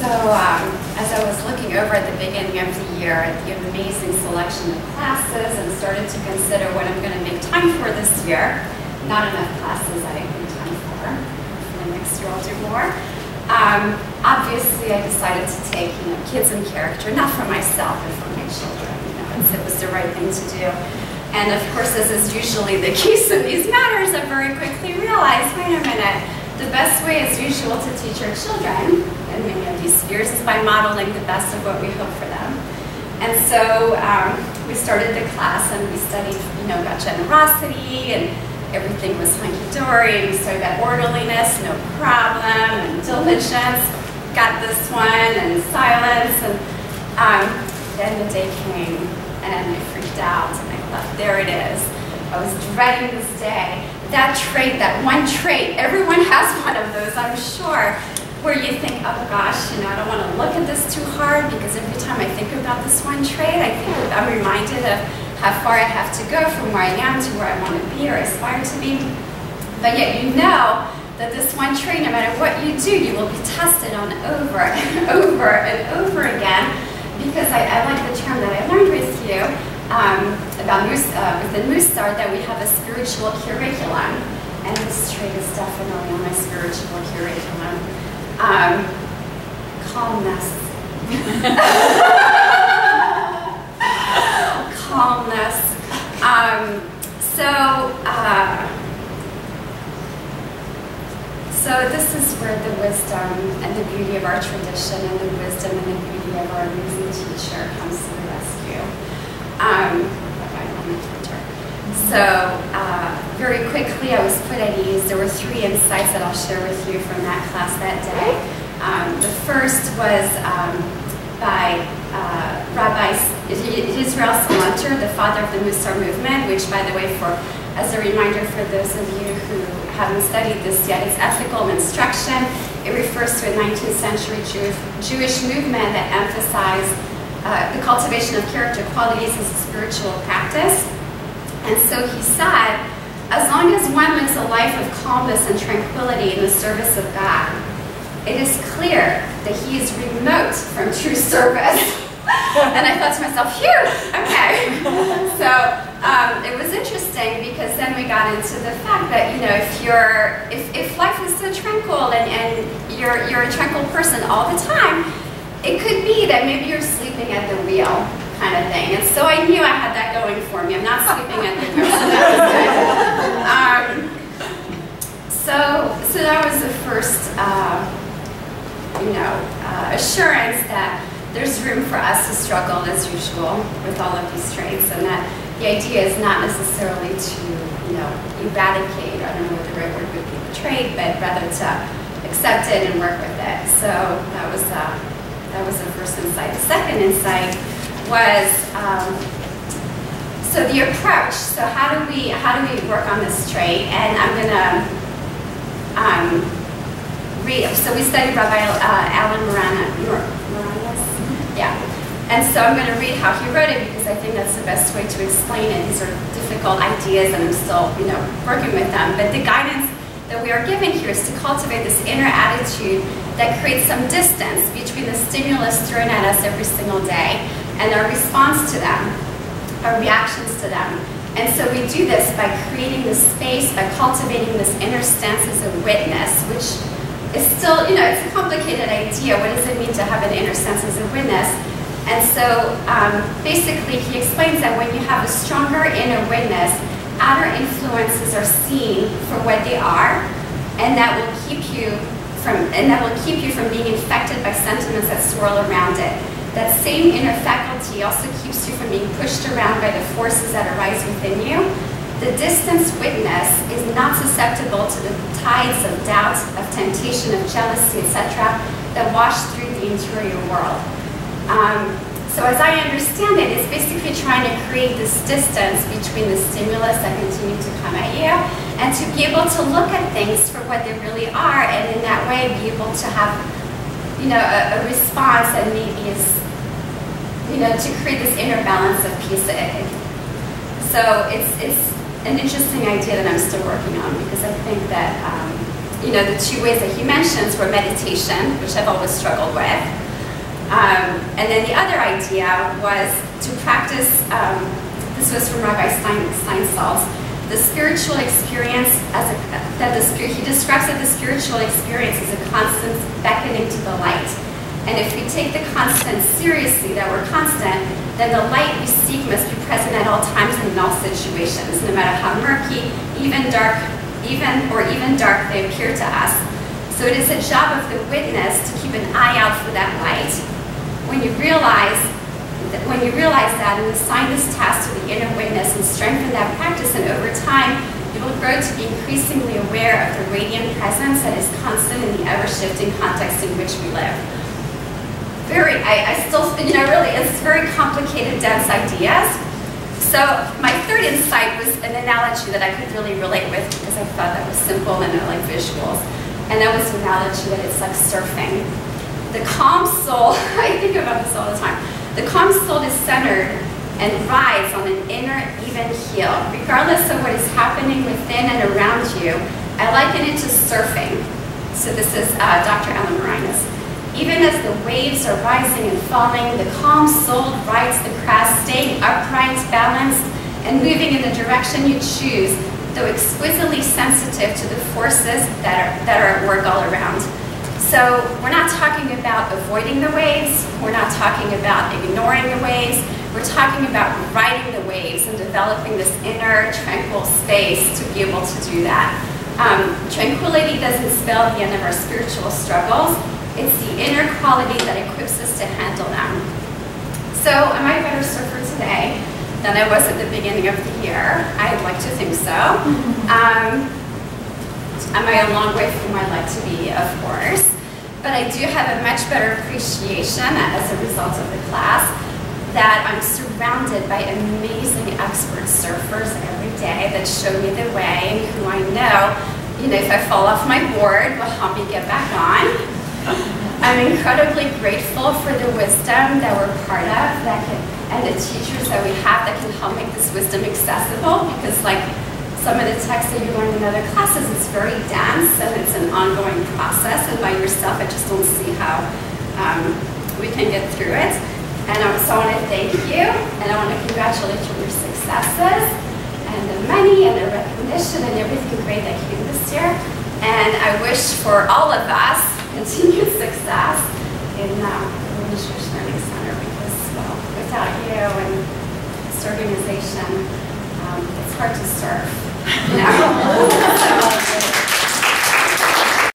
As I was looking over at the beginning of the year at the amazing selection of classes and started to consider what I'm going to make time for this year, not enough classes I made time for. Hopefully next year I'll do more. Obviously I decided to take, kids and character, not for myself, but for my children. It was the right thing to do. And of course, as is usually the case in these matters, I very quickly realized, wait a minute, the best way as usual to teach our children in many of these spheres is by modeling the best of what we hope for them. And so we started the class and we studied, about generosity, and everything was hunky-dory, and we started about orderliness, no problem, and diligence, got this one, and silence, and then the day came, and I freaked out, and I thought, there it is. I was dreading this day. That trait, that one trait, everyone has one of those, I'm sure, where you think, oh gosh, I don't want to look at this too hard, because every time I think about this one trait, I'm reminded of how far I have to go from where I am to where I want to be or aspire to be. But yet you know that this one trait, no matter what you do, you will be tested on over and over and over again, because I like the term that I learned with you, about within Musar, that we have a spiritual curriculum, and this trait is definitely on my spiritual curriculum. Calmness. Calmness. So this is where the wisdom and the beauty of our tradition and the wisdom and the beauty of our amazing teacher comes to the rescue. So very quickly I was put at ease. There were 3 insights that I'll share with you from that class that day. The first was by Rabbi Israel Kanter, the father of the Musar movement, which, by the way, as a reminder for those of you who haven't studied this yet, it's ethical instruction. It refers to a 19th century Jewish movement that emphasized the cultivation of character qualities as a spiritual practice. And so he said, as long as one lives a life of calmness and tranquility in the service of God, it is clear that he is remote from true service. And I thought to myself, phew, okay. So it was interesting, because then we got into the fact that, if life is so tranquil and you're a tranquil person all the time, it could be that maybe you're sleeping at the wheel, kind of thing. And so I knew I had that going for me. I'm not sleeping at the wheel. So that was the first, assurance that there's room for us to struggle as usual with all of these traits, and that the idea is not necessarily to, eradicate, I don't know what the right word would be, the trait, but rather to accept it and work with it. So that was the first insight. The second insight was so the approach. So how do we work on this trait? And I'm gonna read. So we studied Rabbi Alan Moranis. Yeah. And so I'm going to read how he wrote it, because I think that's the best way to explain it. These are difficult ideas, and I'm still, working with them. But the guidance that we are given here is to cultivate this inner attitude that creates some distance between the stimulus thrown at us every single day and our response to them, our reactions to them. And so we do this by creating this space, by cultivating this inner stance as a witness, which is still, it's a complicated idea. What does it mean to have an inner stance as a witness? And so basically he explains that when you have a stronger inner witness, outer influences are seen for what they are, and that will keep you from being infected by sentiments that swirl around it. That same inner faculty also keeps you from being pushed around by the forces that arise within you. The distance witness is not susceptible to the tides of doubt, of temptation, of jealousy, etc., that wash through the interior world. So as I understand it, it's basically trying to create this distance between the stimulus that continue to come at you, and to be able to look at things for what they really are, and in that way be able to have, a response that maybe is, to create this inner balance of peace. So it's an interesting idea that I'm still working on, because I think that the two ways that he mentions were meditation, which I've always struggled with. And then the other idea was to practice, this was from Rabbi Steinsaltz, the spiritual experience he describes that the spiritual experience is a constant beckoning to the light. And if we take the constant seriously, that we're constant, then the light we seek must be present at all times and in all situations, no matter how murky, even dark they appear to us. So it is a job of the witness to keep an eye out for that light. When you realize that and assign this task to the inner witness and strengthen that practice, and over time, you will grow to be increasingly aware of the radiant presence that is constant in the ever-shifting context in which we live. It's very complicated, dense ideas. So my third insight was an analogy that I could really relate with because I thought that was simple and I like visuals. And that was the analogy that it's like surfing. The calm soul, I think about this all the time. The calm soul is centered and rides on an inner even keel. Regardless of what is happening within and around you, I liken it to surfing. So this is Dr. Elana. Even as the waves are rising and falling, the calm soul rides the crest, staying upright, balanced, and moving in the direction you choose, though exquisitely sensitive to the forces that are at work all around. So we're not talking about avoiding the waves, we're not talking about ignoring the waves, we're talking about riding the waves and developing this inner tranquil space to be able to do that. Tranquility doesn't spell the end of our spiritual struggles, it's the inner quality that equips us to handle them. So am I a better surfer today than I was at the beginning of the year? I'd like to think so. Am I a long way from where I'd like to be? Of course. But I do have a much better appreciation as a result of the class that I'm surrounded by amazing expert surfers every day that show me the way and who I know, if I fall off my board, will help me get back on. I'm incredibly grateful for the wisdom that we're part of and the teachers that we have that can help make this wisdom accessible because some of the texts that you learn in other classes, it's very dense and it's an ongoing process, and by yourself I just don't see how we can get through it. And so I want to thank you, and I want to congratulate you on your successes and the money and the recognition and everything great that came this year. And I wish for all of us continued success in the Jewish Learning Center because, well, without you and this organization, it's hard to serve.